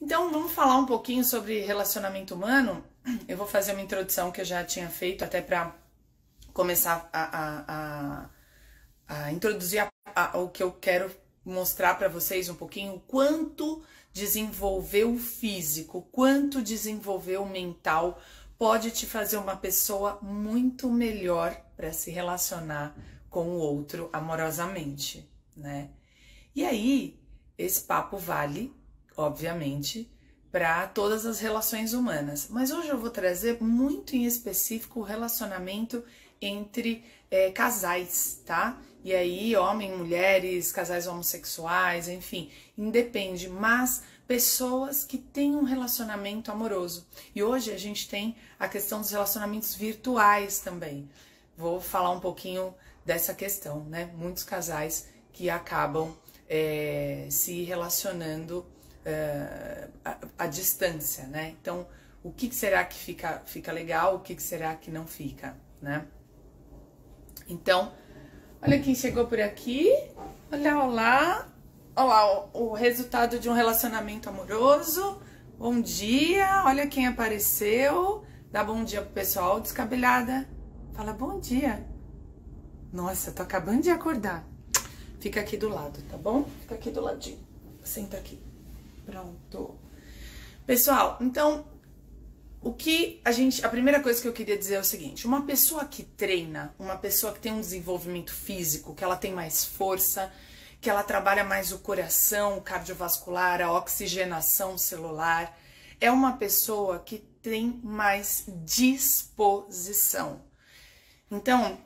Então, vamos falar um pouquinho sobre relacionamento humano. Eu vou fazer uma introdução que eu já tinha feito até para começar a introduzir o que eu quero mostrar para vocês um pouquinho, o quanto desenvolver o físico, quanto desenvolver o mental pode te fazer uma pessoa muito melhor para se relacionar com o outro amorosamente, né? E aí, esse papo vale, obviamente, para todas as relações humanas. Mas hoje eu vou trazer muito em específico o relacionamento entre casais, tá? E aí, homens, mulheres, casais homossexuais, enfim, independe, mas pessoas que têm um relacionamento amoroso. E hoje a gente tem a questão dos relacionamentos virtuais também. Vou falar um pouquinho dessa questão, né? Muitos casais que acabam se relacionando à distância, né? Então, o que será que fica legal, o que será que não fica, né? Então, olha quem chegou por aqui, olá, olá, olá, o resultado de um relacionamento amoroso, bom dia, olha quem apareceu, dá bom dia pro pessoal, descabelhada, fala bom dia, nossa, tô acabando de acordar, fica aqui do lado, tá bom? Fica aqui do ladinho, senta aqui, pronto. Pessoal, então, a primeira coisa que eu queria dizer é o seguinte, uma pessoa que treina, uma pessoa que tem um desenvolvimento físico, que ela tem mais força, que ela trabalha mais o coração, o cardiovascular, a oxigenação celular, é uma pessoa que tem mais disposição. Então,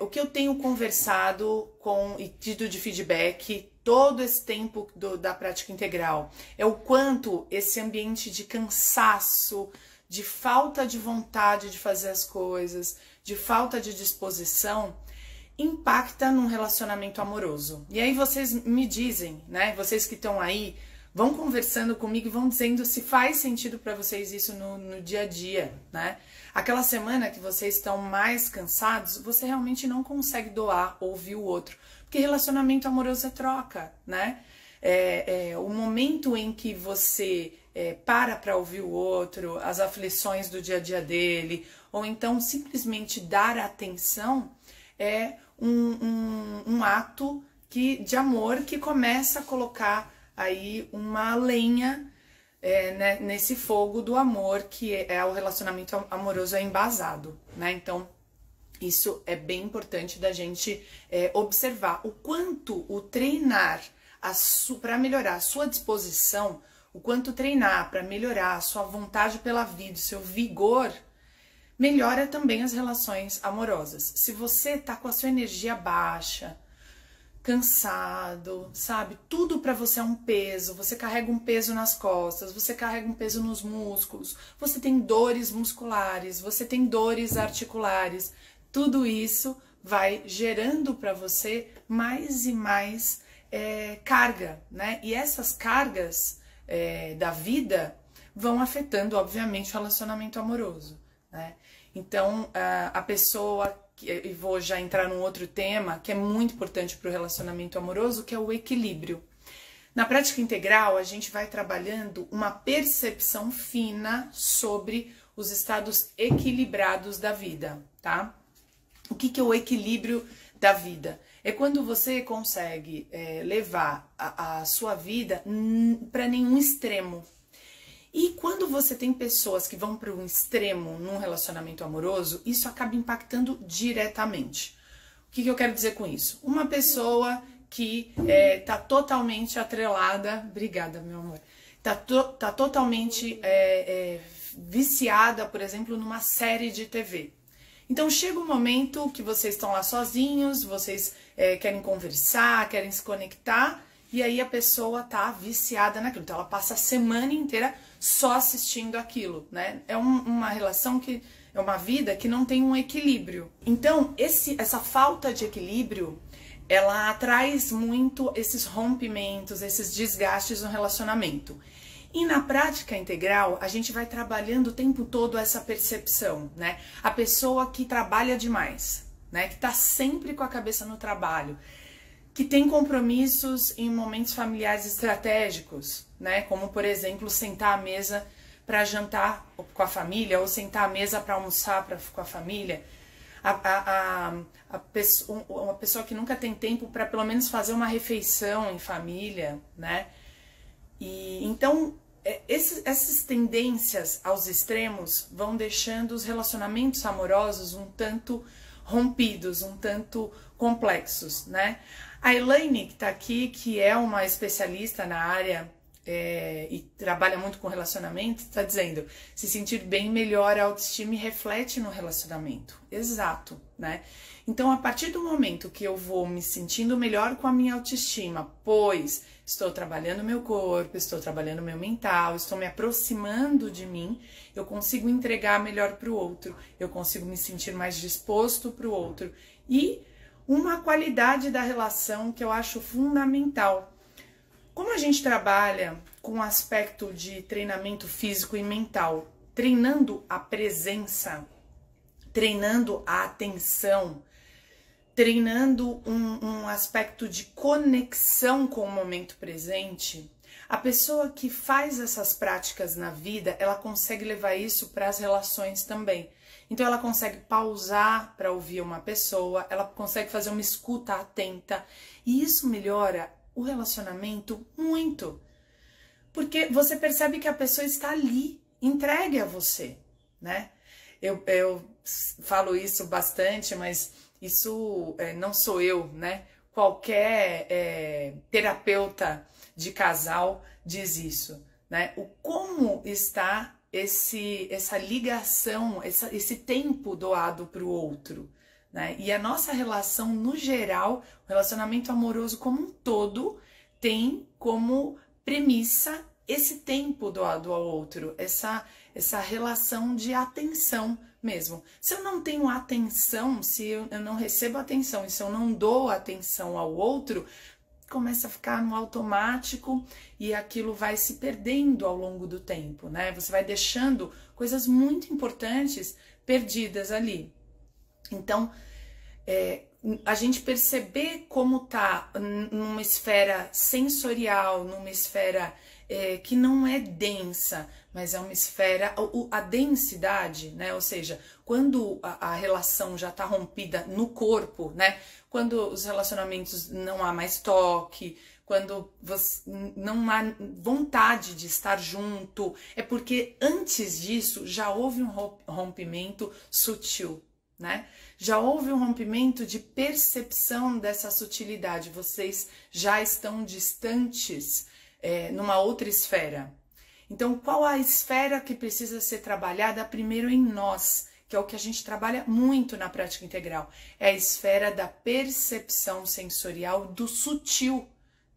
o que eu tenho conversado e tido de feedback todo esse tempo da prática integral é o quanto esse ambiente de cansaço, de falta de vontade de fazer as coisas, de falta de disposição, impacta num relacionamento amoroso. E aí vocês me dizem, né? Vocês que estão aí, vão conversando comigo e vão dizendo se faz sentido para vocês isso no dia a dia, né? Aquela semana que vocês estão mais cansados, você realmente não consegue doar, ouvir o outro. Porque relacionamento amoroso é troca, né? O momento em que você para ouvir o outro, as aflições do dia a dia dele, ou então simplesmente dar atenção, é um ato de amor que começa a colocar aí uma lenha né, nesse fogo do amor que o relacionamento amoroso embasado, né? Então, isso é bem importante da gente observar o quanto o treinar para melhorar a sua disposição, o quanto treinar para melhorar a sua vontade pela vida, o seu vigor, melhora também as relações amorosas. Se você tá com a sua energia baixa, cansado, sabe? Tudo para você é um peso, você carrega um peso nas costas, você carrega um peso nos músculos, você tem dores musculares, você tem dores articulares, tudo isso vai gerando para você mais e mais carga, né? E essas cargas da vida vão afetando, obviamente, o relacionamento amoroso, né? Então, a pessoa, e vou já entrar num outro tema que é muito importante para o relacionamento amoroso, que é o equilíbrio. Na prática integral, a gente vai trabalhando uma percepção fina sobre os estados equilibrados da vida, tá? O que é o equilíbrio da vida? É quando você consegue levar a sua vida para nenhum extremo. E quando você tem pessoas que vão para um extremo num relacionamento amoroso, isso acaba impactando diretamente. O que eu quero dizer com isso? Uma pessoa que tá totalmente atrelada, obrigada meu amor, tá totalmente viciada, por exemplo, numa série de TV. Então chega um momento que vocês estão lá sozinhos, vocês querem conversar, querem se conectar, e aí a pessoa tá viciada naquilo. Então ela passa a semana inteira só assistindo aquilo, né? É uma relação é uma vida que não tem um equilíbrio. Então essa falta de equilíbrio, ela traz muito esses rompimentos, esses desgastes no relacionamento. E na prática integral, a gente vai trabalhando o tempo todo essa percepção, né? A pessoa que trabalha demais, né? Que tá sempre com a cabeça no trabalho, que tem compromissos em momentos familiares estratégicos, né? Como, por exemplo, sentar à mesa para jantar com a família, ou sentar à mesa para almoçar com a família. Uma pessoa que nunca tem tempo para pelo menos fazer uma refeição em família, né? E então essas tendências aos extremos vão deixando os relacionamentos amorosos um tanto rompidos, um tanto complexos, né? A Elaine, que tá aqui, que é uma especialista na área e trabalha muito com relacionamento, está dizendo: se sentir bem melhora a autoestima e reflete no relacionamento. Exato, né? Então, a partir do momento que eu vou me sentindo melhor com a minha autoestima, pois estou trabalhando meu corpo, estou trabalhando meu mental, estou me aproximando de mim, eu consigo entregar melhor para o outro, eu consigo me sentir mais disposto para o outro. E uma qualidade da relação que eu acho fundamental. Como a gente trabalha com o aspecto de treinamento físico e mental, treinando a presença, treinando a atenção, treinando um aspecto de conexão com o momento presente, a pessoa que faz essas práticas na vida, ela consegue levar isso para as relações também. Então ela consegue pausar para ouvir uma pessoa, ela consegue fazer uma escuta atenta, e isso melhora o relacionamento muito. Porque você percebe que a pessoa está ali, entregue a você, né? Eu falo isso bastante, mas isso não sou eu, né? Qualquer terapeuta de casal diz isso, né? O como está essa ligação, esse tempo doado para o outro, né? E a nossa relação no geral, o relacionamento amoroso como um todo, tem como premissa esse tempo doado ao outro, essa relação de atenção mesmo. Se eu não tenho atenção, se eu não recebo atenção e se eu não dou atenção ao outro, começa a ficar no automático e aquilo vai se perdendo ao longo do tempo, né? Você vai deixando coisas muito importantes perdidas ali. Então, a gente perceber como tá numa esfera sensorial, numa esfera que não é densa, mas é uma esfera, a densidade, né? Ou seja, quando a relação já tá rompida no corpo, né? Quando os relacionamentos não há mais toque, quando você não há vontade de estar junto, é porque antes disso já houve um rompimento sutil, né? Já houve um rompimento de percepção dessa sutilidade, vocês já estão distantes numa outra esfera. Então, qual a esfera que precisa ser trabalhada primeiro em nós, que é o que a gente trabalha muito na prática integral? É a esfera da percepção sensorial do sutil,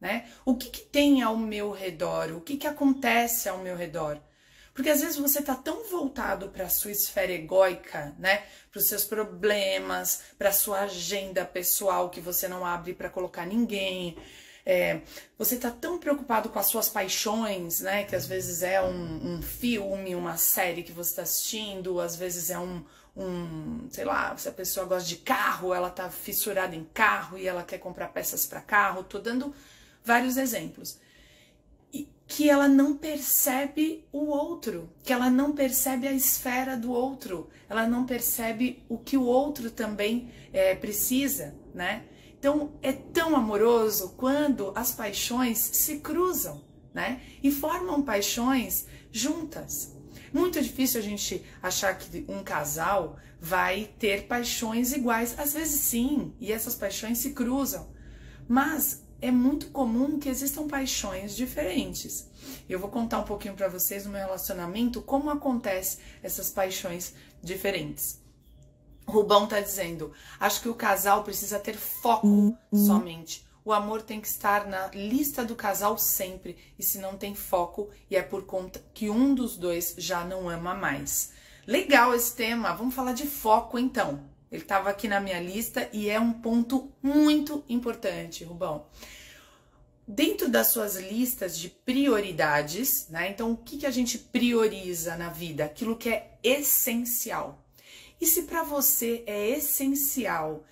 né? O que tem ao meu redor? O que acontece ao meu redor? Porque às vezes você está tão voltado para a sua esfera egóica, né? Para os seus problemas, para a sua agenda pessoal que você não abre para colocar ninguém. Você está tão preocupado com as suas paixões, né? Que às vezes é um filme, uma série que você está assistindo, às vezes é sei lá, se a pessoa gosta de carro, ela está fissurada em carro e ela quer comprar peças para carro. Tô dando vários exemplos. Que ela não percebe o outro, que ela não percebe a esfera do outro, ela não percebe o que o outro também precisa, né? Então, é tão amoroso quando as paixões se cruzam, né? E formam paixões juntas. Muito difícil a gente achar que um casal vai ter paixões iguais. Às vezes sim, e essas paixões se cruzam. Mas é muito comum que existam paixões diferentes. Eu vou contar um pouquinho para vocês no meu relacionamento como acontece essas paixões diferentes. Rubão tá dizendo: acho que o casal precisa ter foco somente. O amor tem que estar na lista do casal sempre. E se não tem foco, e é por conta que um dos dois já não ama mais. Legal esse tema. Vamos falar de foco então. Ele estava aqui na minha lista e é um ponto muito importante, Rubão. Dentro das suas listas de prioridades, né? Então, o que a gente prioriza na vida? Aquilo que é essencial. E se para você é essencial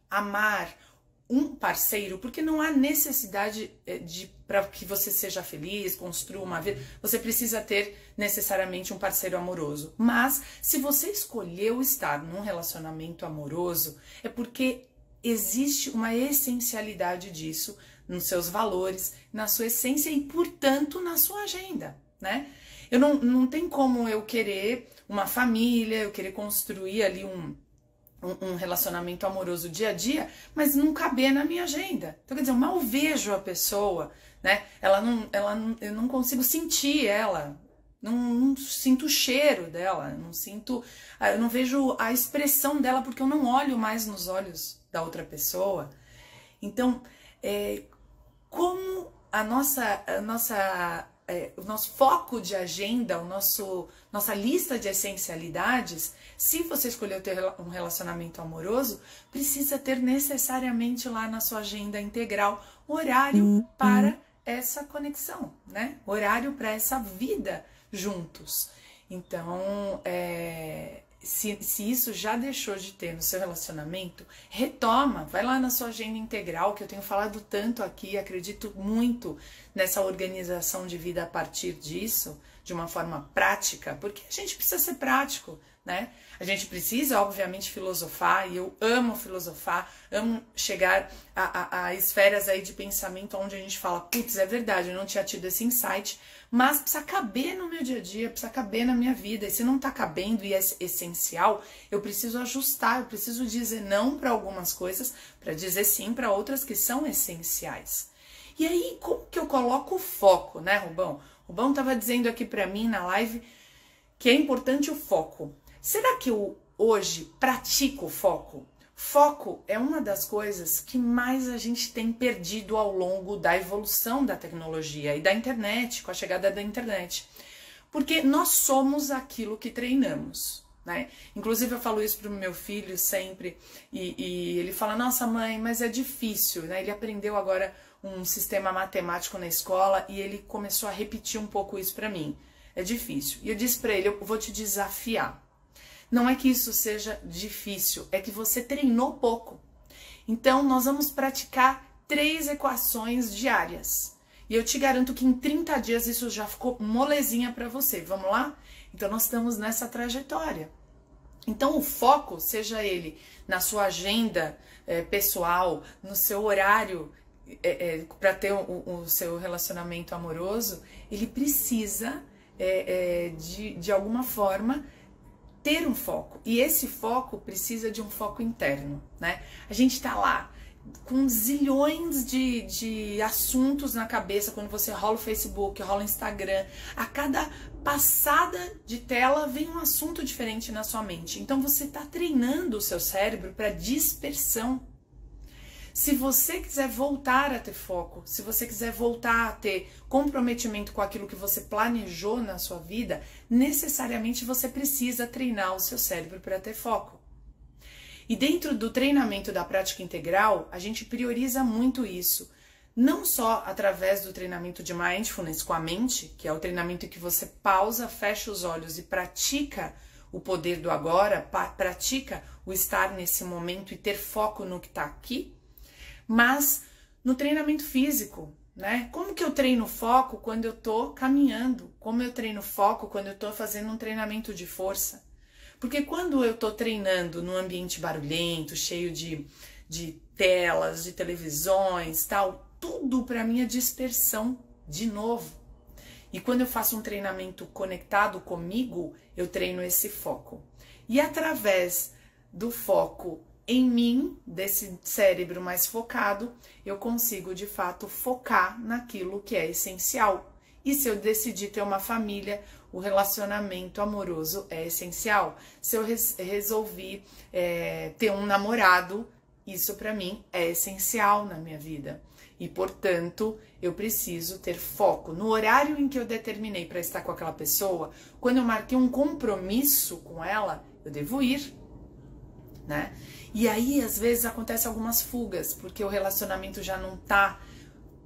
amar um parceiro, porque não há necessidade para que você seja feliz, construa uma vida, você precisa ter necessariamente um parceiro amoroso. Mas se você escolheu estar num relacionamento amoroso, é porque existe uma essencialidade disso nos seus valores, na sua essência e, portanto, na sua agenda, né? Não tem como eu querer uma família, eu querer construir ali um relacionamento amoroso dia a dia, mas não caber na minha agenda. Então, quer dizer, eu mal vejo a pessoa, né? Eu não consigo sentir ela, não sinto o cheiro dela, eu não vejo a expressão dela porque eu não olho mais nos olhos da outra pessoa. Então, como o nosso foco de agenda, nossa lista de essencialidades, se você escolheu ter um relacionamento amoroso, precisa ter necessariamente lá na sua agenda integral horário para essa conexão, né? Horário para essa vida juntos. Então, se isso já deixou de ter no seu relacionamento, retoma, vai lá na sua agenda integral, que eu tenho falado tanto aqui, acredito muito nessa organização de vida a partir disso, de uma forma prática, porque a gente precisa ser prático, né? A gente precisa, obviamente, filosofar, e eu amo filosofar, amo chegar a esferas aí de pensamento onde a gente fala, putz, é verdade, eu não tinha tido esse insight, mas precisa caber no meu dia a dia, precisa caber na minha vida, e se não tá cabendo e é essencial, eu preciso ajustar, eu preciso dizer não para algumas coisas, para dizer sim para outras que são essenciais. E aí, como que eu coloco o foco, né, Rubão? O Rubão tava dizendo aqui para mim na live que é importante o foco. Será que eu hoje pratico o foco? Foco é uma das coisas que mais a gente tem perdido ao longo da evolução da tecnologia e da internet, com a chegada da internet. Porque nós somos aquilo que treinamos, né? Inclusive eu falo isso pro meu filho sempre e ele fala, nossa mãe, mas é difícil, né? Ele aprendeu agora um sistema matemático na escola e ele começou a repetir um pouco isso para mim. É difícil. E eu disse para ele, eu vou te desafiar. Não é que isso seja difícil, é que você treinou pouco. Então, nós vamos praticar 3 equações diárias. E eu te garanto que em 30 dias isso já ficou molezinha para você. Vamos lá? Então, nós estamos nessa trajetória. Então, o foco, seja ele na sua agenda pessoal, no seu horário para ter o seu relacionamento amoroso, ele precisa, de alguma forma, ter um foco, e esse foco precisa de um foco interno, né? A gente tá lá com zilhões de assuntos na cabeça quando você rola o Facebook, rola o Instagram, a cada passada de tela vem um assunto diferente na sua mente, então você tá treinando o seu cérebro para dispersão. Se você quiser voltar a ter foco, se você quiser voltar a ter comprometimento com aquilo que você planejou na sua vida, necessariamente você precisa treinar o seu cérebro para ter foco. E dentro do treinamento da prática integral, a gente prioriza muito isso. Não só através do treinamento de mindfulness com a mente, que é o treinamento em que você pausa, fecha os olhos e pratica o poder do agora, pratica o estar nesse momento e ter foco no que está aqui, mas no treinamento físico, né? Como que eu treino foco quando eu tô caminhando? Como eu treino foco quando eu tô fazendo um treinamento de força? Porque quando eu tô treinando num ambiente barulhento, cheio de telas, de televisões, tal, tudo para mim é dispersão de novo. E quando eu faço um treinamento conectado comigo, eu treino esse foco. E através do foco em mim, desse cérebro mais focado, eu consigo de fato focar naquilo que é essencial. E se eu decidir ter uma família, o relacionamento amoroso é essencial. Se eu resolvi ter um namorado, isso para mim é essencial na minha vida. E, portanto, eu preciso ter foco. No horário em que eu determinei para estar com aquela pessoa, quando eu marquei um compromisso com ela, eu devo ir, né? E aí, às vezes, acontecem algumas fugas, porque o relacionamento já não tá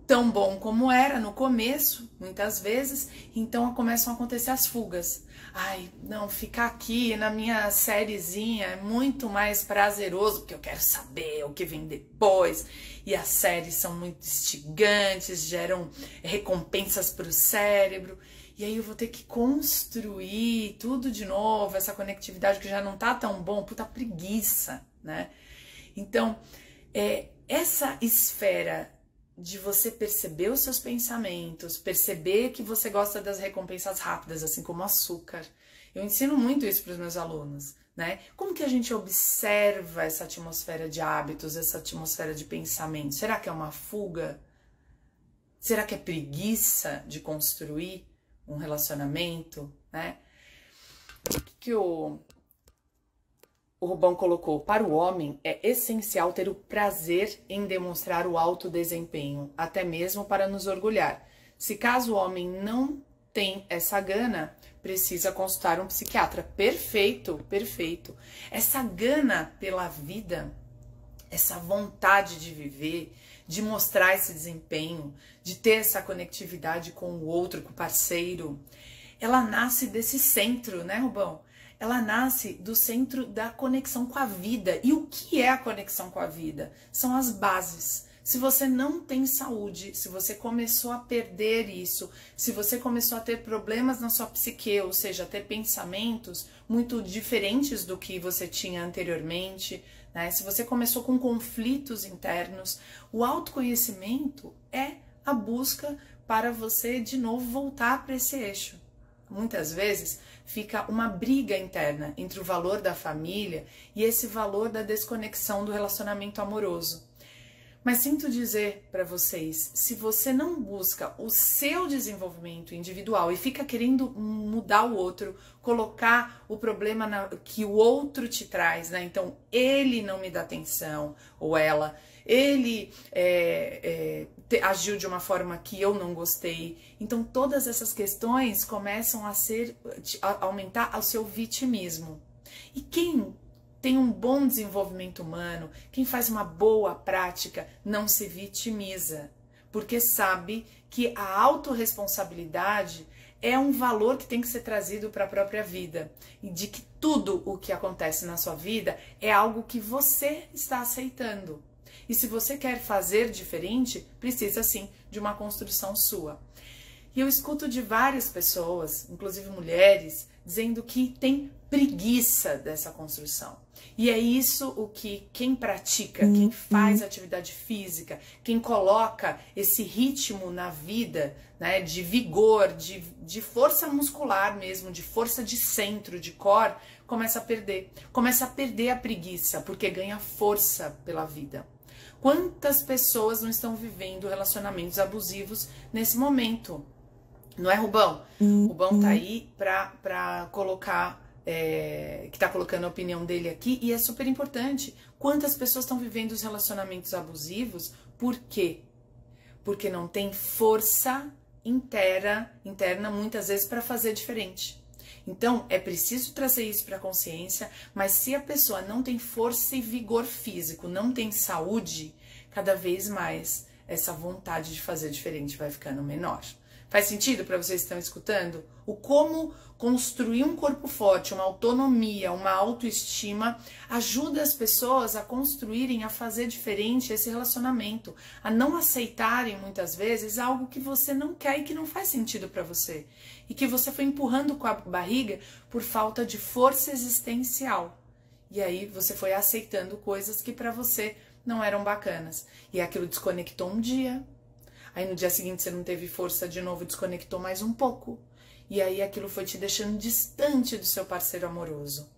tão bom como era no começo, muitas vezes, então começam a acontecer as fugas. Ai, não, ficar aqui na minha sériezinha é muito mais prazeroso, porque eu quero saber o que vem depois, e as séries são muito instigantes, geram recompensas para o cérebro, e aí eu vou ter que construir tudo de novo, essa conectividade que já não tá tão bom, puta preguiça, né? Então, essa esfera de você perceber os seus pensamentos, perceber que você gosta das recompensas rápidas, assim como açúcar. Eu ensino muito isso para os meus alunos, né? Como que a gente observa essa atmosfera de hábitos, essa atmosfera de pensamento? Será que é uma fuga? Será que é preguiça de construir um relacionamento, né? O que o Rubão colocou: para o homem é essencial ter o prazer em demonstrar o alto desempenho, até mesmo para nos orgulhar. Se caso o homem não tem essa gana, precisa consultar um psiquiatra. Perfeito, perfeito. Essa gana pela vida, essa vontade de viver, de mostrar esse desempenho, de ter essa conectividade com o outro, com o parceiro, ela nasce desse centro, né, Rubão? Ela nasce do centro da conexão com a vida. E o que é a conexão com a vida? São as bases. Se você não tem saúde, se você começou a perder isso, se você começou a ter problemas na sua psique, ou seja, ter pensamentos muito diferentes do que você tinha anteriormente, né? Se você começou com conflitos internos, o autoconhecimento é a busca para você de novo voltar para esse eixo. Muitas vezes fica uma briga interna entre o valor da família e esse valor da desconexão do relacionamento amoroso. Mas sinto dizer para vocês, se você não busca o seu desenvolvimento individual e fica querendo mudar o outro, colocar o problema que o outro te traz, né? Então, ele não me dá atenção, ou ela, ele agiu de uma forma que eu não gostei. Então, todas essas questões começam a aumentar o seu vitimismo. E quem tem um bom desenvolvimento humano, quem faz uma boa prática, não se vitimiza, porque sabe que a autorresponsabilidade é um valor que tem que ser trazido para a própria vida, e de que tudo o que acontece na sua vida é algo que você está aceitando. E se você quer fazer diferente, precisa sim de uma construção sua. E eu escuto de várias pessoas, inclusive mulheres, dizendo que tem preguiça dessa construção. E é isso o que quem pratica, quem faz atividade física, quem coloca esse ritmo na vida, né, de vigor, de força muscular mesmo, de força de centro, de core, começa a perder. Começa a perder a preguiça, porque ganha força pela vida. Quantas pessoas não estão vivendo relacionamentos abusivos nesse momento? Não é, Rubão? O Rubão tá aí pra colocar, que tá colocando a opinião dele aqui, e é super importante. Quantas pessoas estão vivendo os relacionamentos abusivos? Por quê? Porque não tem força interna muitas vezes para fazer diferente. Então, é preciso trazer isso para a consciência, mas se a pessoa não tem força e vigor físico, não tem saúde, cada vez mais essa vontade de fazer diferente vai ficando menor. Faz sentido para vocês que estão escutando? O como construir um corpo forte, uma autonomia, uma autoestima, ajuda as pessoas a construírem, a fazer diferente esse relacionamento, a não aceitarem muitas vezes algo que você não quer e que não faz sentido para você, e que você foi empurrando com a barriga por falta de força existencial. E aí você foi aceitando coisas que para você não eram bacanas. E aquilo desconectou um dia. Aí no dia seguinte você não teve força de novo, desconectou mais um pouco. E aí aquilo foi te deixando distante do seu parceiro amoroso.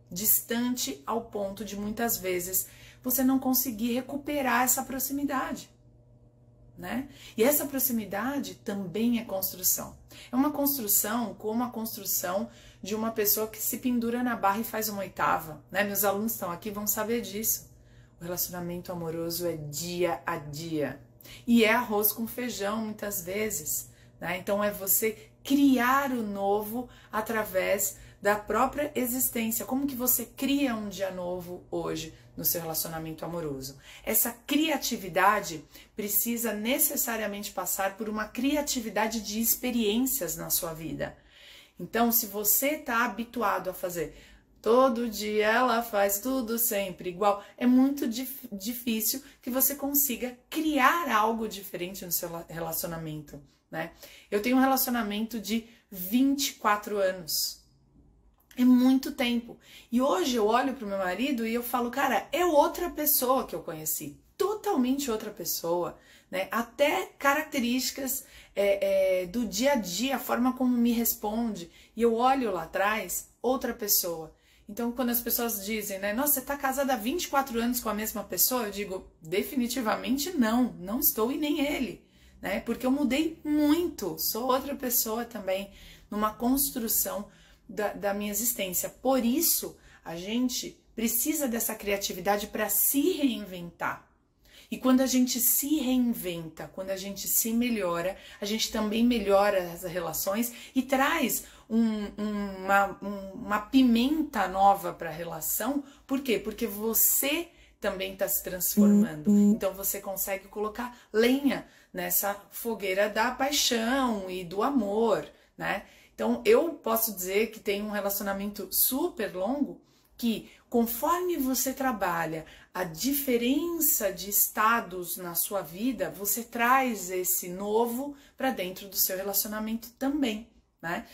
Distante ao ponto de muitas vezes você não conseguir recuperar essa proximidade, né? E essa proximidade também é construção. É uma construção como a construção de uma pessoa que se pendura na barra e faz uma oitava, né? Meus alunos estão aqui, vão saber disso. O relacionamento amoroso é dia a dia. E é arroz com feijão muitas vezes, né? Então é você criar o novo através da própria existência. Como que você cria um dia novo hoje no seu relacionamento amoroso? Essa criatividade precisa necessariamente passar por uma criatividade de experiências na sua vida. Então, se você está habituado a fazer todo dia, ela faz tudo sempre igual, é muito difícil que você consiga criar algo diferente no seu relacionamento, né? Eu tenho um relacionamento de 24 anos. É muito tempo. E hoje eu olho pro meu marido e eu falo, cara, é outra pessoa que eu conheci. Totalmente outra pessoa, né? Até características do dia a dia, a forma como me responde. E eu olho lá atrás, outra pessoa. Então, quando as pessoas dizem, né, nossa, você tá casada há 24 anos com a mesma pessoa, eu digo, definitivamente não, não estou e nem ele, né? Porque eu mudei muito, sou outra pessoa também, numa construção da minha existência. Por isso, a gente precisa dessa criatividade para se reinventar. E quando a gente se reinventa, quando a gente se melhora, a gente também melhora as relações e traz uma pimenta nova para a relação. Por quê? Porque você também está se transformando. Então você consegue colocar lenha nessa fogueira da paixão e do amor, né? Então eu posso dizer que tem um relacionamento super longo que, conforme você trabalha a diferença de estados na sua vida, você traz esse novo para dentro do seu relacionamento também, né?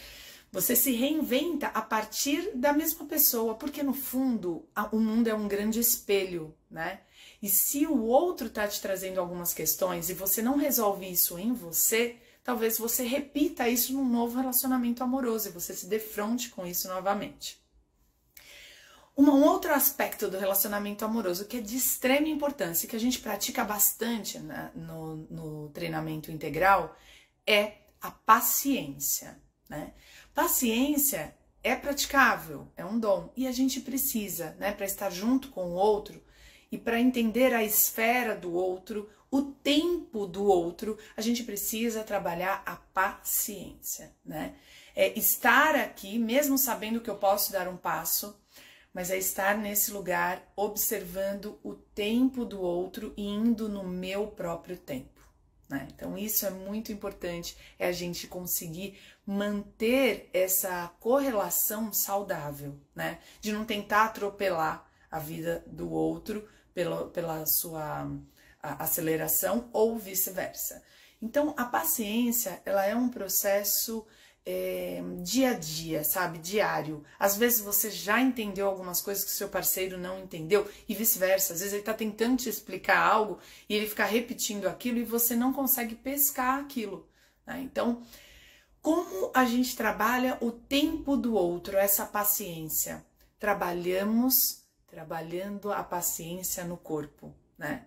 Você se reinventa a partir da mesma pessoa, porque no fundo o mundo é um grande espelho, né? E se o outro tá te trazendo algumas questões e você não resolve isso em você, talvez você repita isso num novo relacionamento amoroso e você se defronte com isso novamente. Um outro aspecto do relacionamento amoroso que é de extrema importância e que a gente pratica bastante no treinamento integral é a paciência, né? Paciência é praticável, é um dom e a gente precisa, né, para estar junto com o outro e para entender a esfera do outro, o tempo do outro, a gente precisa trabalhar a paciência, né? É estar aqui, mesmo sabendo que eu posso dar um passo, mas é estar nesse lugar observando o tempo do outro e indo no meu próprio tempo, né? Então isso é muito importante, é a gente conseguir manter essa correlação saudável, né? De não tentar atropelar a vida do outro pela sua aceleração ou vice-versa. Então a paciência, ela é um processo dia a dia, sabe? Diário. Às vezes você já entendeu algumas coisas que o seu parceiro não entendeu e vice-versa. Às vezes ele tá tentando te explicar algo e ele fica repetindo aquilo e você não consegue pescar aquilo, né? Então, como a gente trabalha o tempo do outro, essa paciência? Trabalhando a paciência no corpo, né?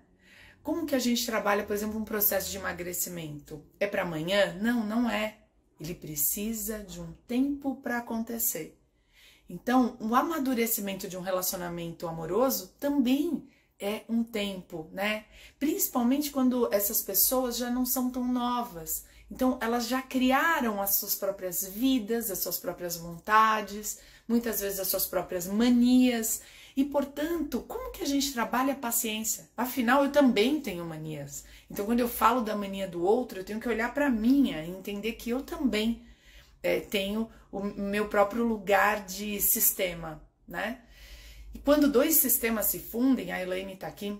Como que a gente trabalha, por exemplo, um processo de emagrecimento? É para amanhã? Não, não é. Ele precisa de um tempo para acontecer. Então, o amadurecimento de um relacionamento amoroso também é um tempo, né? Principalmente quando essas pessoas já não são tão novas. Então, elas já criaram as suas próprias vidas, as suas próprias vontades, muitas vezes as suas próprias manias. E, portanto, como que a gente trabalha a paciência? Afinal, eu também tenho manias. Então, quando eu falo da mania do outro, eu tenho que olhar para a minha e entender que eu também tenho o meu próprio lugar de sistema, né? E quando dois sistemas se fundem, a Elaine está aqui,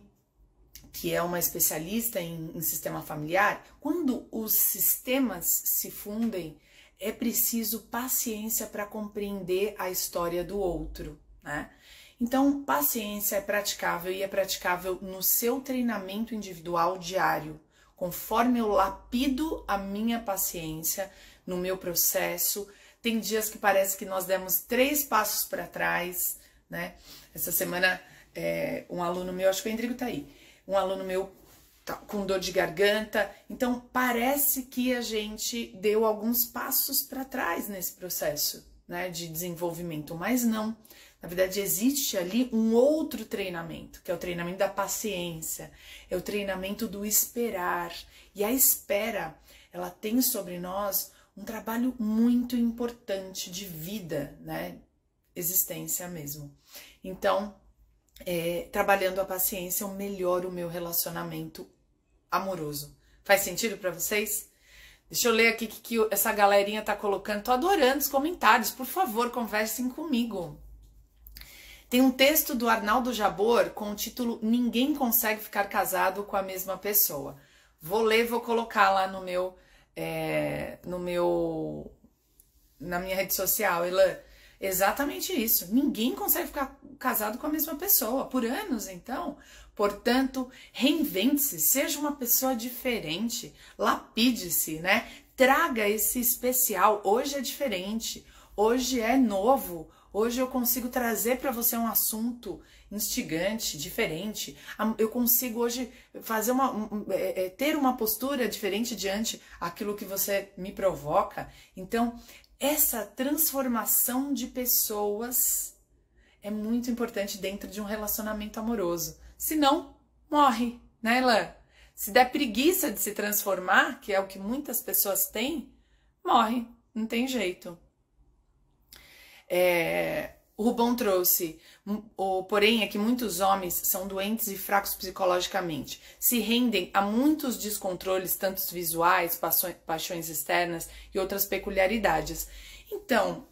que é uma especialista em sistema familiar, quando os sistemas se fundem, é preciso paciência para compreender a história do outro, né? Então, paciência é praticável e é praticável no seu treinamento individual diário, conforme eu lapido a minha paciência no meu processo. Tem dias que parece que nós demos 3 passos para trás, né? Essa semana, um aluno meu, acho que o Endrigo tá aí, um aluno meu tá com dor de garganta, então parece que a gente deu alguns passos para trás nesse processo, né, de desenvolvimento, mas não. Na verdade, existe ali um outro treinamento, que é o treinamento da paciência, é o treinamento do esperar. E a espera, ela tem sobre nós um trabalho muito importante de vida, né? existência mesmo. Então, trabalhando a paciência, eu melhoro o meu relacionamento amoroso. Faz sentido para vocês? Deixa eu ler aqui o que essa galerinha tá colocando. Tô adorando os comentários. Por favor, conversem comigo. Tem um texto do Arnaldo Jabor com o título Ninguém Consegue Ficar Casado com a Mesma Pessoa. Vou ler, vou colocar lá na minha rede social, Elan. Exatamente isso. Ninguém consegue ficar casado com a mesma pessoa por anos, então. Portanto, reinvente-se, seja uma pessoa diferente, lapide-se, né? Traga esse especial. Hoje é diferente, hoje é novo, hoje eu consigo trazer para você um assunto instigante, diferente. Eu consigo hoje fazer ter uma postura diferente diante aquilo que você me provoca. Então, essa transformação de pessoas é muito importante dentro de um relacionamento amoroso. Senão, morre, né, Elan? Se der preguiça de se transformar, que é o que muitas pessoas têm, morre, não tem jeito. O Rubão trouxe, porém é que muitos homens são doentes e fracos psicologicamente, se rendem a muitos descontroles, tanto visuais, paixões externas e outras peculiaridades. Então,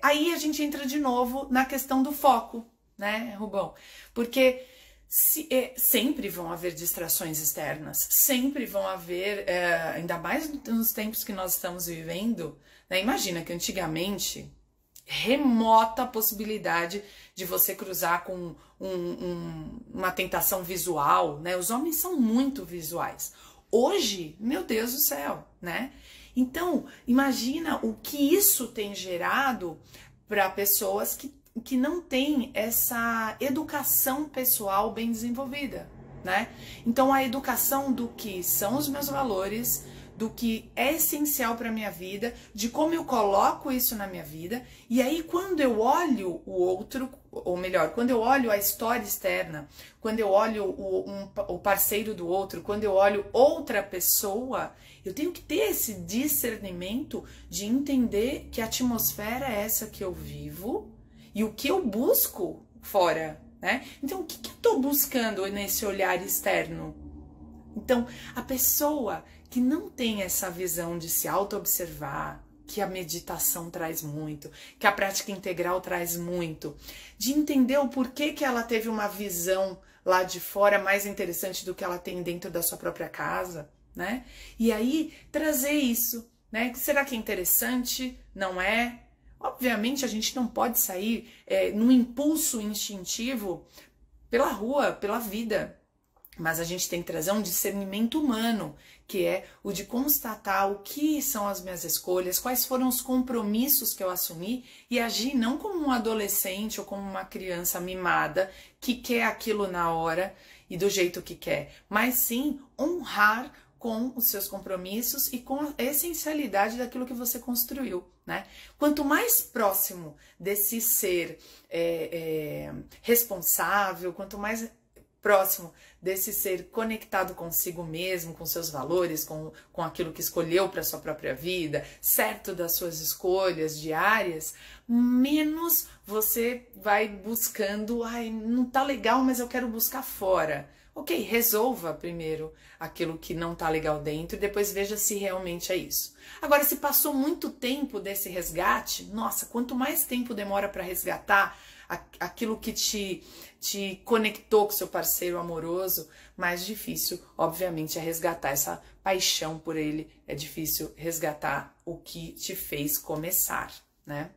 aí a gente entra de novo na questão do foco, né, Rubão? Porque sempre vão haver distrações externas, sempre vão haver, ainda mais nos tempos que nós estamos vivendo, né? Imagina que antigamente, remota possibilidade de você cruzar com uma tentação visual, né? Os homens são muito visuais. Hoje, meu Deus do céu, né? Então, imagina o que isso tem gerado para pessoas que não têm essa educação pessoal bem desenvolvida, né? Então, a educação do que são os meus valores, do que é essencial para a minha vida, de como eu coloco isso na minha vida, e aí quando eu olho o outro, ou melhor, quando eu olho a história externa, quando eu olho o parceiro do outro, quando eu olho outra pessoa, eu tenho que ter esse discernimento de entender que a atmosfera é essa que eu vivo e o que eu busco fora, né? Então, o que eu estou buscando nesse olhar externo? Então, a pessoa que não tem essa visão de se auto-observar, que a meditação traz muito, que a prática integral traz muito, de entender o porquê que ela teve uma visão lá de fora mais interessante do que ela tem dentro da sua própria casa, né? E aí, trazer isso, né? Será que é interessante? Não é? Obviamente, a gente não pode sair num impulso instintivo pela rua, pela vida, mas a gente tem que trazer um discernimento humano, que é o de constatar o que são as minhas escolhas, quais foram os compromissos que eu assumi e agir não como um adolescente ou como uma criança mimada que quer aquilo na hora e do jeito que quer, mas sim honrar com os seus compromissos e com a essencialidade daquilo que você construiu, né? Quanto mais próximo desse ser responsável, quanto mais próximo desse ser conectado consigo mesmo, com seus valores, com aquilo que escolheu para sua própria vida, certo das suas escolhas diárias, menos você vai buscando, ai, não tá legal, mas eu quero buscar fora. Ok, resolva primeiro aquilo que não tá legal dentro e depois veja se realmente é isso. Agora, se passou muito tempo desse resgate, nossa, quanto mais tempo demora para resgatar aquilo que te conectou com seu parceiro amoroso, mais difícil, obviamente, é resgatar essa paixão por ele, é difícil resgatar o que te fez começar, né?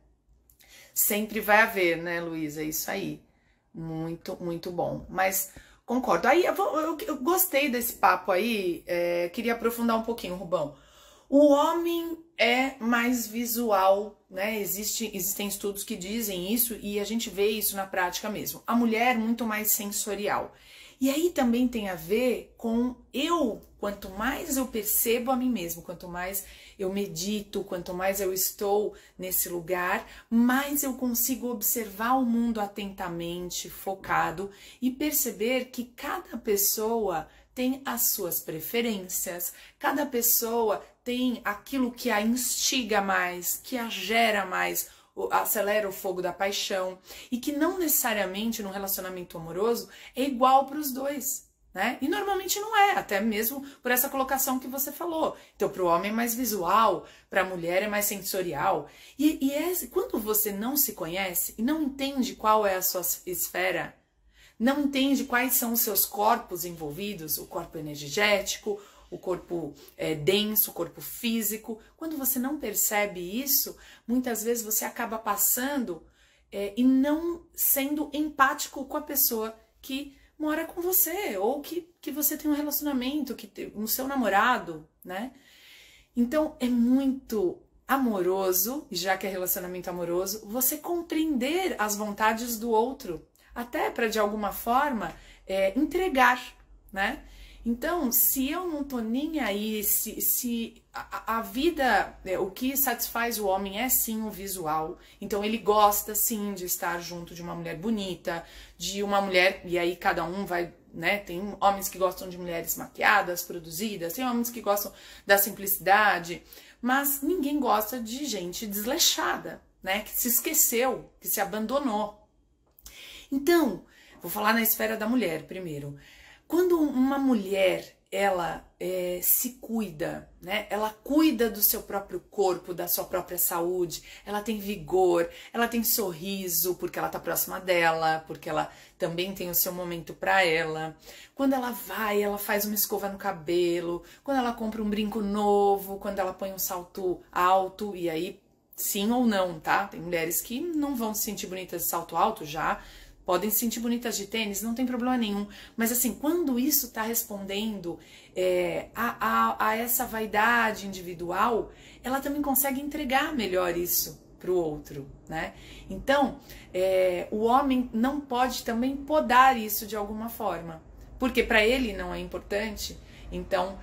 Sempre vai haver, né, Luísa? É isso aí. Muito, muito bom. Mas concordo. Aí eu gostei desse papo aí, queria aprofundar um pouquinho, Rubão. O homem é mais visual, né? Existem estudos que dizem isso e a gente vê isso na prática mesmo. A mulher muito mais sensorial. E aí também tem a ver com quanto mais eu percebo a mim mesmo, quanto mais eu medito, quanto mais eu estou nesse lugar, mais eu consigo observar o mundo atentamente, focado e perceber que cada pessoa tem as suas preferências, cada pessoa tem aquilo que a instiga mais, que a gera mais, acelera o fogo da paixão, e que não necessariamente no relacionamento amoroso é igual para os dois, né? E normalmente não é, até mesmo por essa colocação que você falou. Então, para o homem é mais visual, para a mulher é mais sensorial. Quando você não se conhece e não entende qual é a sua esfera, não entende quais são os seus corpos envolvidos, o corpo energético, o corpo denso, o corpo físico. Quando você não percebe isso, muitas vezes você acaba passando e não sendo empático com a pessoa que mora com você, ou que você tem um relacionamento, que tem o seu namorado, né? Então é muito amoroso, já que é relacionamento amoroso, você compreender as vontades do outro, até para de alguma forma entregar, né? Então, se eu não tô nem aí, se a vida, o que satisfaz o homem é sim o visual, então ele gosta sim de estar junto de uma mulher bonita, de uma mulher, e aí cada um vai, né, tem homens que gostam de mulheres maquiadas, produzidas, tem homens que gostam da simplicidade, mas ninguém gosta de gente desleixada, né, que se esqueceu, que se abandonou. Então, vou falar na esfera da mulher primeiro. Quando uma mulher, ela se cuida, né? Ela cuida do seu próprio corpo, da sua própria saúde, ela tem vigor, ela tem sorriso, porque ela tá próxima dela, porque ela também tem o seu momento para ela. Quando ela vai, ela faz uma escova no cabelo, quando ela compra um brinco novo, quando ela põe um salto alto, e aí sim ou não, tá? Tem mulheres que não vão se sentir bonitas de salto alto já, podem se sentir bonitas de tênis, não tem problema nenhum. Mas assim, quando isso está respondendo a essa vaidade individual, ela também consegue entregar melhor isso para o outro, né? Então, o homem não pode também podar isso de alguma forma. Porque para ele não é importante, então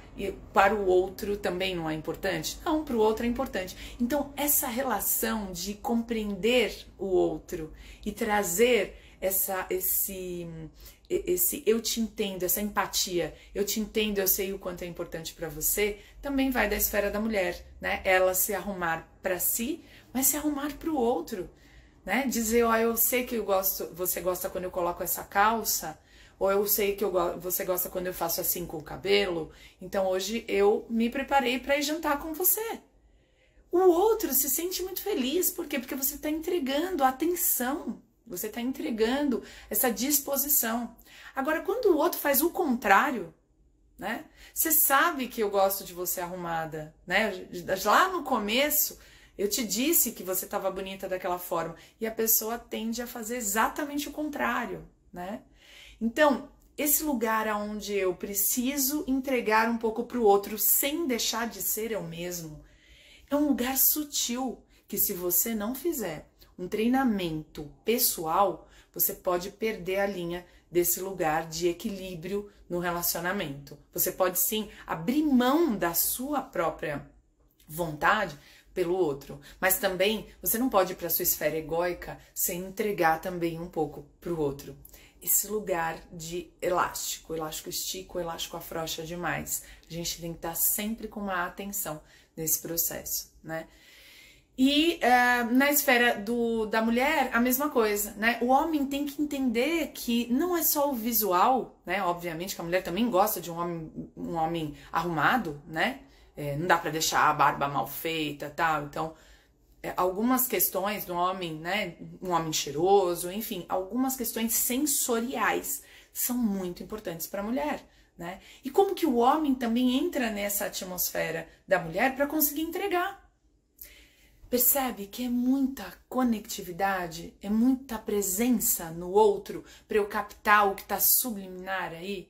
para o outro também não é importante? Não, para o outro é importante. Então, essa relação de compreender o outro e trazer esse eu te entendo, essa empatia, eu te entendo, eu sei o quanto é importante para você, também vai da esfera da mulher, né? Ela se arrumar para si, mas se arrumar para o outro, né? Dizer, ó, eu sei que você gosta quando eu coloco essa calça, ou eu sei que você gosta quando eu faço assim com o cabelo, então hoje eu me preparei para ir jantar com você. O outro se sente muito feliz, por quê? Porque você está entregando atenção. Você está entregando essa disposição. Agora, quando o outro faz o contrário, né? Você sabe que eu gosto de você arrumada, né? Lá no começo, eu te disse que você estava bonita daquela forma. E a pessoa tende a fazer exatamente o contrário, né? Então, esse lugar onde eu preciso entregar um pouco para o outro sem deixar de ser eu mesmo, é um lugar sutil que se você não fizer um treinamento pessoal, você pode perder a linha desse lugar de equilíbrio no relacionamento. Você pode sim abrir mão da sua própria vontade pelo outro, mas também você não pode ir para a sua esfera egóica sem entregar também um pouco para o outro. Esse lugar de elástico, elástico estica, o elástico afrouxa demais. A gente tem que estar sempre com uma atenção nesse processo, né? E na esfera da mulher, a mesma coisa, né? O homem tem que entender que não é só o visual, né? Obviamente que a mulher também gosta de um homem arrumado, né? Não dá pra deixar a barba mal feita, tal. Então, algumas questões do homem, né? Um homem cheiroso, enfim, algumas questões sensoriais são muito importantes para a mulher, né? E como que o homem também entra nessa atmosfera da mulher para conseguir entregar? Percebe que é muita conectividade, é muita presença no outro para eu captar o que está subliminar aí?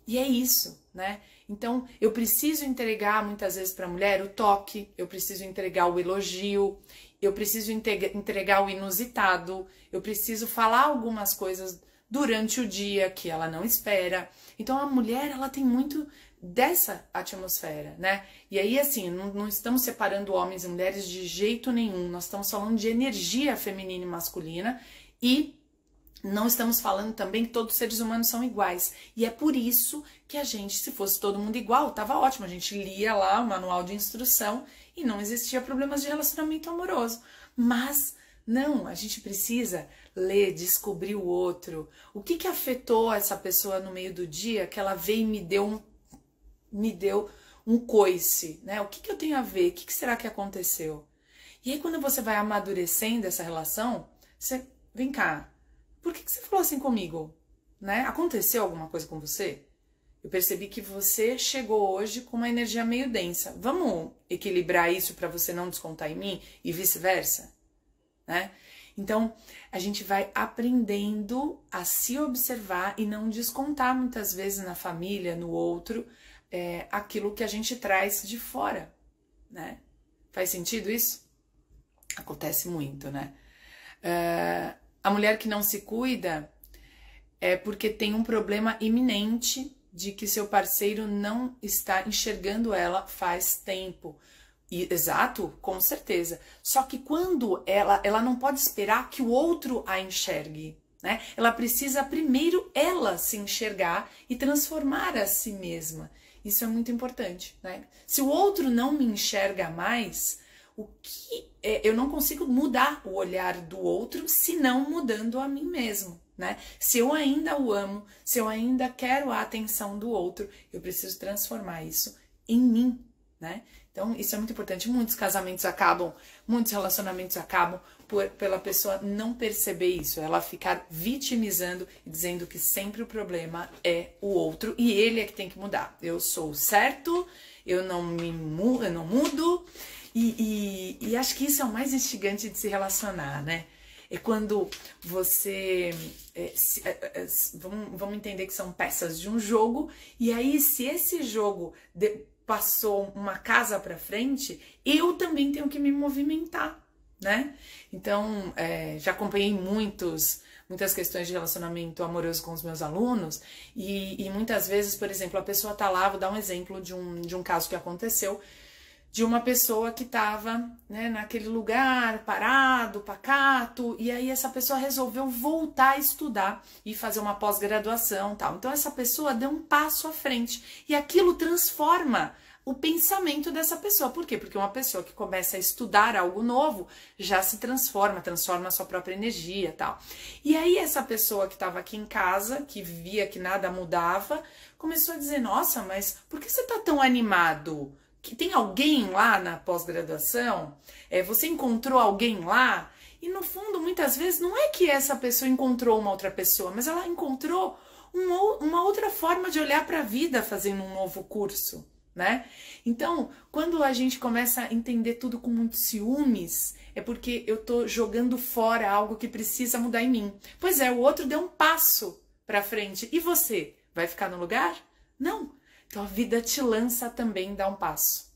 E é isso, né? Então, eu preciso entregar muitas vezes para a mulher o toque, eu preciso entregar o elogio, eu preciso entregar o inusitado, eu preciso falar algumas coisas durante o dia que ela não espera. Então, a mulher, ela tem muito dessa atmosfera, né? E aí, assim, não estamos separando homens e mulheres de jeito nenhum, nós estamos falando de energia feminina e masculina e não estamos falando também que todos os seres humanos são iguais. E é por isso que a gente, se fosse todo mundo igual, tava ótimo, a gente lia lá o manual de instrução e não existia problemas de relacionamento amoroso. Mas não, a gente precisa ler, descobrir o outro. O que afetou essa pessoa no meio do dia que ela veio e me deu um coice, né? O que eu tenho a ver? O que será que aconteceu? E aí quando você vai amadurecendo essa relação, você, vem cá, por que você falou assim comigo? Né? Aconteceu alguma coisa com você? Eu percebi que você chegou hoje com uma energia meio densa. Vamos equilibrar isso para você não descontar em mim e vice-versa? Né? Então, a gente vai aprendendo a se observar e não descontar muitas vezes na família, no outro, aquilo que a gente traz de fora, né? Faz sentido isso? Acontece muito, né? A mulher que não se cuida é porque tem um problema iminente de que seu parceiro não está enxergando ela faz tempo. Exato, com certeza. Só que quando ela não pode esperar que o outro a enxergue, né? Ela precisa primeiro ela se enxergar e transformar a si mesma. Isso é muito importante, né? Se o outro não me enxerga mais, eu não consigo mudar o olhar do outro se não mudando a mim mesmo, né? Se eu ainda o amo, se eu ainda quero a atenção do outro, eu preciso transformar isso em mim, né? Então, isso é muito importante. Muitos casamentos acabam, muitos relacionamentos acabam pela pessoa não perceber isso, ela ficar vitimizando e dizendo que sempre o problema é o outro e ele é que tem que mudar. Eu sou certo, eu não mudo. E acho que isso é o mais instigante de se relacionar, né? É quando você... vamos entender que são peças de um jogo, e aí se esse jogo passou uma casa para frente, eu também tenho que me movimentar, né? Então, já acompanhei muitas questões de relacionamento amoroso com os meus alunos, e muitas vezes, por exemplo, a pessoa tá lá, vou dar um exemplo de um caso que aconteceu, de uma pessoa que estava, né, naquele lugar parado, pacato, e aí essa pessoa resolveu voltar a estudar e fazer uma pós-graduação e tal. Então essa pessoa deu um passo à frente e aquilo transforma o pensamento dessa pessoa. Por quê? Porque uma pessoa que começa a estudar algo novo já se transforma a sua própria energia e tal. E aí essa pessoa que estava aqui em casa, que via que nada mudava, começou a dizer, nossa, mas por que você está tão animado? Que tem alguém lá na pós-graduação, você encontrou alguém lá, e no fundo, muitas vezes, não é que essa pessoa encontrou uma outra pessoa, mas ela encontrou uma outra forma de olhar para a vida fazendo um novo curso, né? Então, quando a gente começa a entender tudo com muitos ciúmes, é porque eu tô jogando fora algo que precisa mudar em mim. Pois é, o outro deu um passo para frente, e você? Vai ficar no lugar? Não. Então a vida te lança também dar um passo.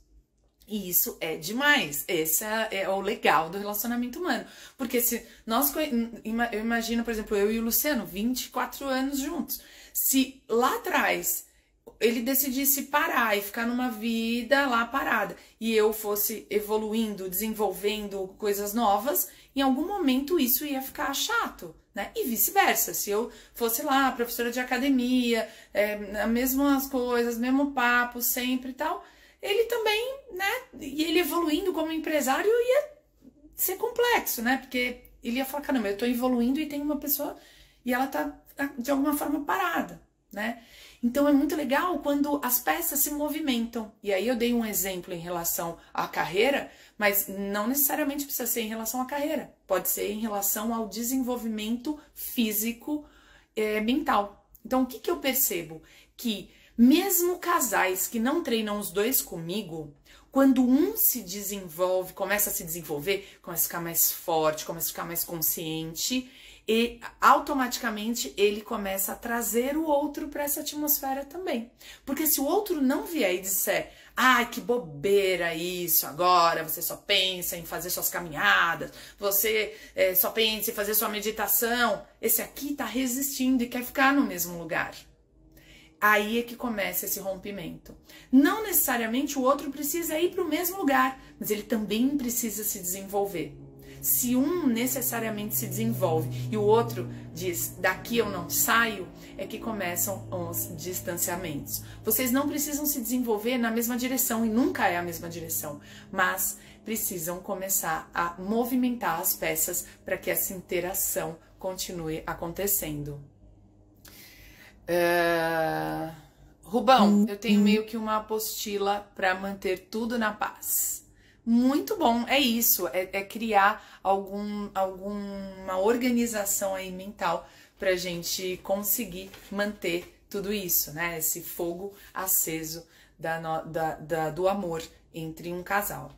E isso é demais. Esse é o legal do relacionamento humano. Porque se nós, eu imagino, por exemplo, eu e o Luciano, 24 anos juntos. Se lá atrás ele decidisse parar e ficar numa vida lá parada, e eu fosse evoluindo, desenvolvendo coisas novas, em algum momento isso ia ficar chato, né? E vice-versa, se eu fosse lá, professora de academia, as mesmas coisas, mesmo papo, sempre e tal, ele também, né? E ele evoluindo como empresário ia ser complexo, né? Porque ele ia falar, caramba, eu tô evoluindo e tem uma pessoa e ela tá de alguma forma parada, né? Então é muito legal quando as peças se movimentam. E aí eu dei um exemplo em relação à carreira, mas não necessariamente precisa ser em relação à carreira. Pode ser em relação ao desenvolvimento físico, mental. Então o que eu percebo? Que mesmo casais que não treinam os dois comigo, quando um se desenvolve, começa a se desenvolver, começa a ficar mais forte, começa a ficar mais consciente, e automaticamente ele começa a trazer o outro para essa atmosfera também. Porque se o outro não vier e disser, ai, que bobeira isso, agora você só pensa em fazer suas caminhadas, você só pensa em fazer sua meditação, esse aqui tá resistindo e quer ficar no mesmo lugar. Aí é que começa esse rompimento. Não necessariamente o outro precisa ir para o mesmo lugar, mas ele também precisa se desenvolver. Se um necessariamente se desenvolve e o outro diz, daqui eu não saio, é que começam os distanciamentos. Vocês não precisam se desenvolver na mesma direção, e nunca é a mesma direção, mas precisam começar a movimentar as peças para que essa interação continue acontecendo. Rubão, eu tenho meio que uma apostila para manter tudo na paz. Muito bom, é isso, é criar alguma organização aí mental pra gente conseguir manter tudo isso, né? Esse fogo aceso do amor entre um casal.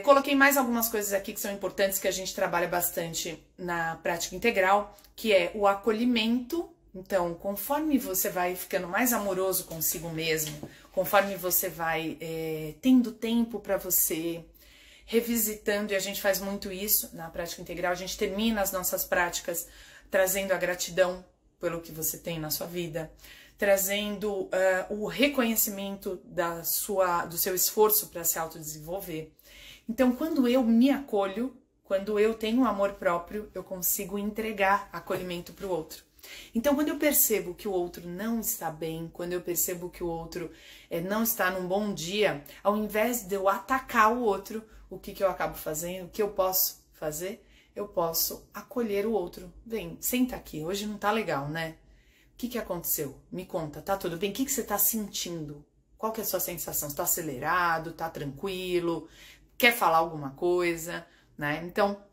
Coloquei mais algumas coisas aqui que são importantes, que a gente trabalha bastante na prática integral, que é o acolhimento. Então, conforme você vai ficando mais amoroso consigo mesmo, conforme você vai tendo tempo para você, revisitando, e a gente faz muito isso na prática integral, a gente termina as nossas práticas trazendo a gratidão pelo que você tem na sua vida, trazendo o reconhecimento do seu esforço para se autodesenvolver. Então, quando eu me acolho, quando eu tenho amor próprio, eu consigo entregar acolhimento para o outro. Então, quando eu percebo que o outro não está bem, quando eu percebo que o outro não está num bom dia, ao invés de eu atacar o outro, o que eu acabo fazendo? O que eu posso fazer? Eu posso acolher o outro. Vem, senta aqui, hoje não tá legal, né? O que aconteceu? Me conta, tá tudo bem? O que você tá sentindo? Qual que é a sua sensação? Você tá acelerado? Tá tranquilo? Quer falar alguma coisa? Né? Então,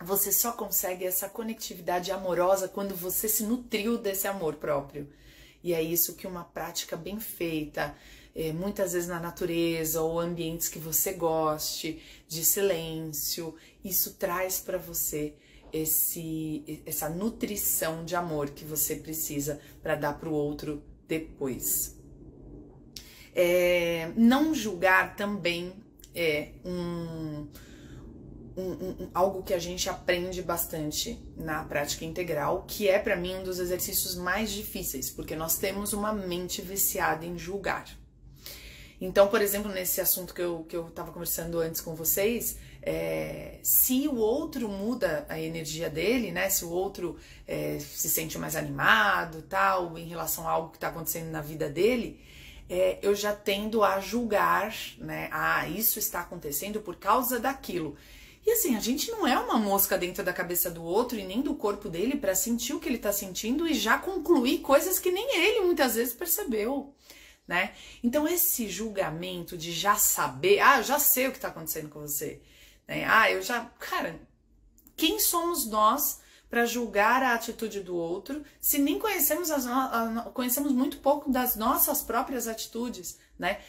você só consegue essa conectividade amorosa quando você se nutriu desse amor próprio. E é isso que uma prática bem feita, muitas vezes na natureza ou ambientes que você goste, de silêncio, isso traz para você essa nutrição de amor que você precisa para dar para o outro depois. Não julgar também é algo que a gente aprende bastante na prática integral, que é para mim um dos exercícios mais difíceis, porque nós temos uma mente viciada em julgar. Então, por exemplo, nesse assunto que eu estava conversando antes com vocês, se o outro muda a energia dele, né? Se o outro se sente mais animado, tal, em relação a algo que está acontecendo na vida dele, eu já tendo a julgar, né? Ah, isso está acontecendo por causa daquilo. E assim, a gente não é uma mosca dentro da cabeça do outro e nem do corpo dele para sentir o que ele está sentindo e já concluir coisas que nem ele muitas vezes percebeu, né? Então esse julgamento de já saber, eu já sei o que está acontecendo com você, né? Cara, quem somos nós para julgar a atitude do outro se nem conhecemos conhecemos muito pouco das nossas próprias atitudes, né?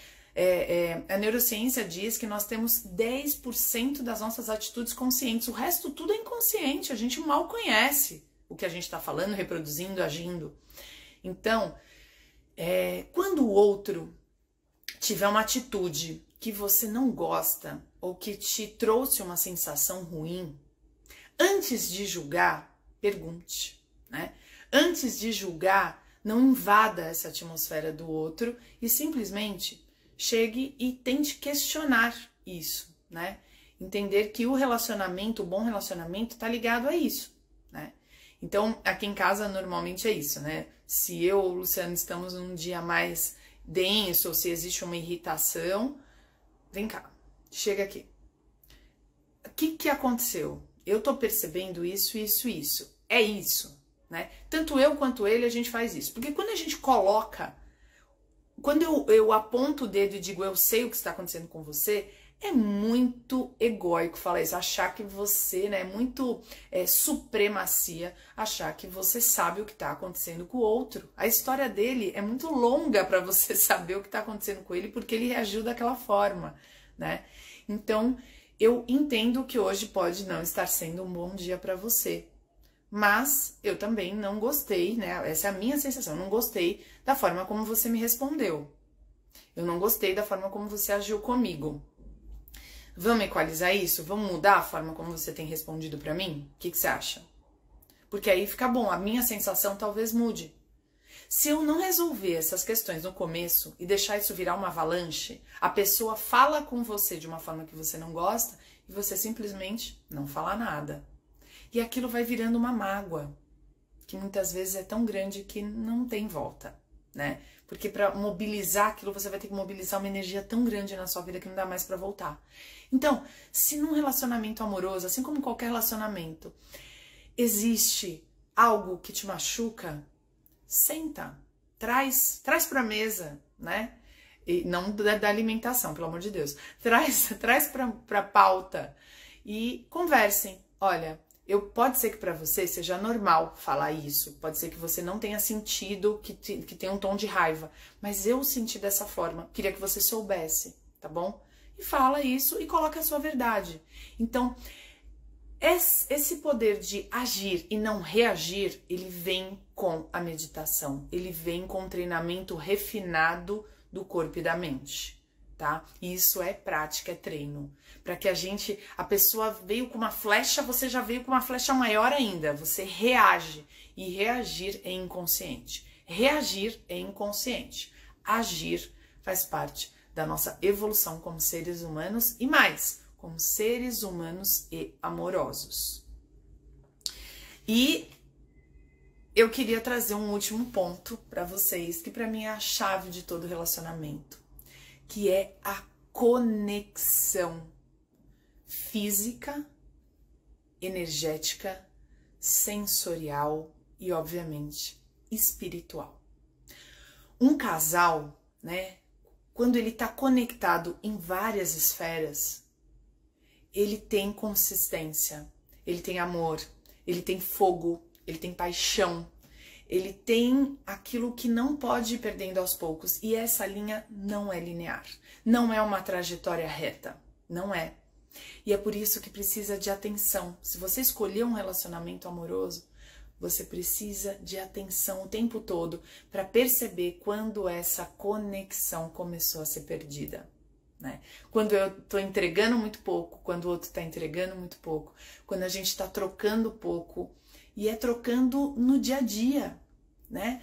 A neurociência diz que nós temos 10% das nossas atitudes conscientes, o resto tudo é inconsciente, a gente mal conhece o que a gente está falando, reproduzindo, agindo. Então, quando o outro tiver uma atitude que você não gosta ou que te trouxe uma sensação ruim, antes de julgar, pergunte, né? Antes de julgar, não invada essa atmosfera do outro e simplesmente chegue e tente questionar isso, né? Entender que o relacionamento, o bom relacionamento, tá ligado a isso, né? Então, aqui em casa, normalmente é isso, né? Se eu ou o Luciano estamos num dia mais denso, ou se existe uma irritação, vem cá, chega aqui. O que aconteceu? Eu tô percebendo isso, isso, isso. É isso, né? Tanto eu quanto ele, a gente faz isso. Porque quando a gente coloca... Quando eu aponto o dedo e digo, eu sei o que está acontecendo com você, é muito egóico falar isso, achar que você, né, é muito supremacia, achar que você sabe o que está acontecendo com o outro. A história dele é muito longa para você saber o que está acontecendo com ele, porque ele reagiu daquela forma, né? Então, eu entendo que hoje pode não estar sendo um bom dia para você. Mas eu também não gostei, né? Essa é a minha sensação. Eu não gostei da forma como você me respondeu. Eu não gostei da forma como você agiu comigo. Vamos equalizar isso? Vamos mudar a forma como você tem respondido pra mim? O que você acha? Porque aí fica bom. A minha sensação talvez mude. Se eu não resolver essas questões no começo e deixar isso virar uma avalanche, a pessoa fala com você de uma forma que você não gosta e você simplesmente não fala nada. E aquilo vai virando uma mágoa, que muitas vezes é tão grande que não tem volta, né? Porque para mobilizar aquilo, você vai ter que mobilizar uma energia tão grande na sua vida que não dá mais para voltar. Então, se num relacionamento amoroso, assim como qualquer relacionamento, existe algo que te machuca, senta, traz pra mesa, né? E não da alimentação, pelo amor de Deus. Traz pra pauta e conversem. Olha, pode ser que para você seja normal falar isso, pode ser que você não tenha sentido, que tenha um tom de raiva, mas eu senti dessa forma, queria que você soubesse, tá bom? E fala isso e coloca a sua verdade. Então, esse poder de agir e não reagir, ele vem com a meditação, ele vem com o treinamento refinado do corpo e da mente, tá? E isso é prática, é treino. Para que a pessoa veio com uma flecha, você já veio com uma flecha maior ainda, você reage. E reagir é inconsciente. Reagir é inconsciente. Agir faz parte da nossa evolução como seres humanos e mais, como seres humanos e amorosos. E eu queria trazer um último ponto para vocês, que para mim é a chave de todo relacionamento, que é a conexão física, energética, sensorial e, obviamente, espiritual. Um casal, né, quando ele está conectado em várias esferas, ele tem consistência, ele tem amor, ele tem fogo, ele tem paixão, ele tem aquilo que não pode ir perdendo aos poucos. E essa linha não é linear, não é uma trajetória reta, não é. E é por isso que precisa de atenção. Se você escolher um relacionamento amoroso, você precisa de atenção o tempo todo para perceber quando essa conexão começou a ser perdida. Né? Quando eu tô entregando muito pouco, quando o outro tá entregando muito pouco, quando a gente tá trocando pouco, e é trocando no dia a dia, né?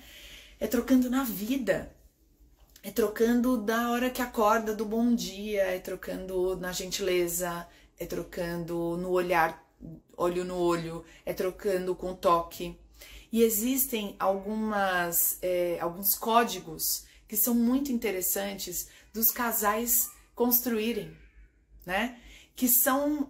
É trocando na vida, é trocando da hora que acorda, do bom dia, é trocando na gentileza, é trocando no olhar, olho no olho, é trocando com o toque. E existem alguns códigos que são muito interessantes dos casais construírem, né? Que são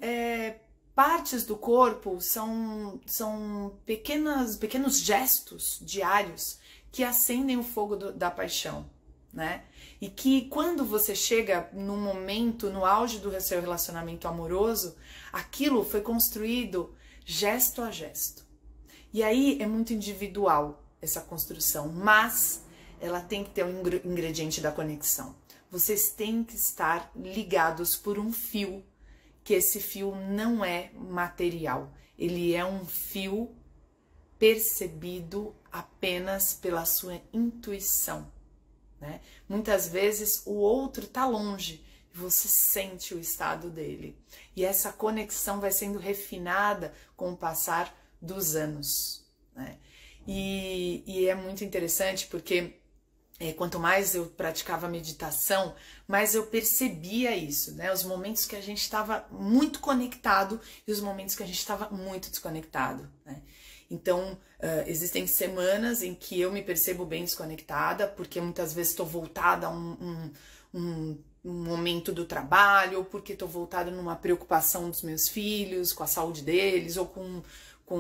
partes do corpo, são pequenos gestos diários que acendem o fogo da paixão, né? E que quando você chega no momento, no auge do seu relacionamento amoroso, aquilo foi construído gesto a gesto. E aí é muito individual essa construção, mas ela tem que ter um ingrediente da conexão. Vocês têm que estar ligados por um fio, que esse fio não é material. Ele é um fio percebido apenas pela sua intuição, né? Muitas vezes o outro está longe e você sente o estado dele. E essa conexão vai sendo refinada com o passar dos anos, né? E é muito interessante porque quanto mais eu praticava meditação, mais eu percebia isso, né? Os momentos que a gente estava muito conectado e os momentos que a gente estava muito desconectado, né? Então, existem semanas em que eu me percebo bem desconectada, porque muitas vezes estou voltada a um momento do trabalho, ou porque estou voltada numa preocupação dos meus filhos, com a saúde deles, ou com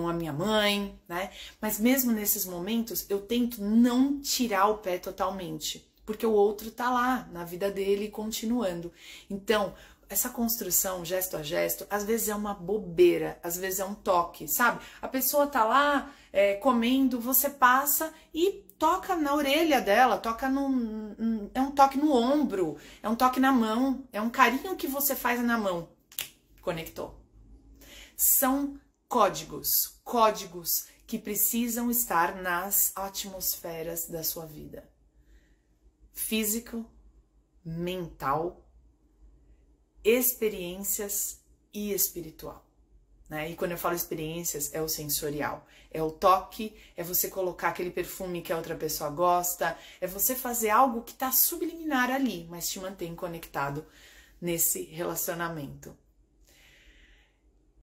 a minha mãe, né? Mas mesmo nesses momentos, eu tento não tirar o pé totalmente, porque o outro tá lá, na vida dele, continuando. Então, essa construção, gesto a gesto, às vezes é uma bobeira, às vezes é um toque, sabe? A pessoa tá lá comendo, você passa e toca na orelha dela, é um toque no ombro, é um toque na mão, é um carinho que você faz na mão. Conectou. São códigos que precisam estar nas atmosferas da sua vida. Físico, mental, experiências e espiritual, né? E quando eu falo experiências, é o sensorial, é o toque, é você colocar aquele perfume que a outra pessoa gosta, é você fazer algo que tá subliminar ali, mas te mantém conectado nesse relacionamento.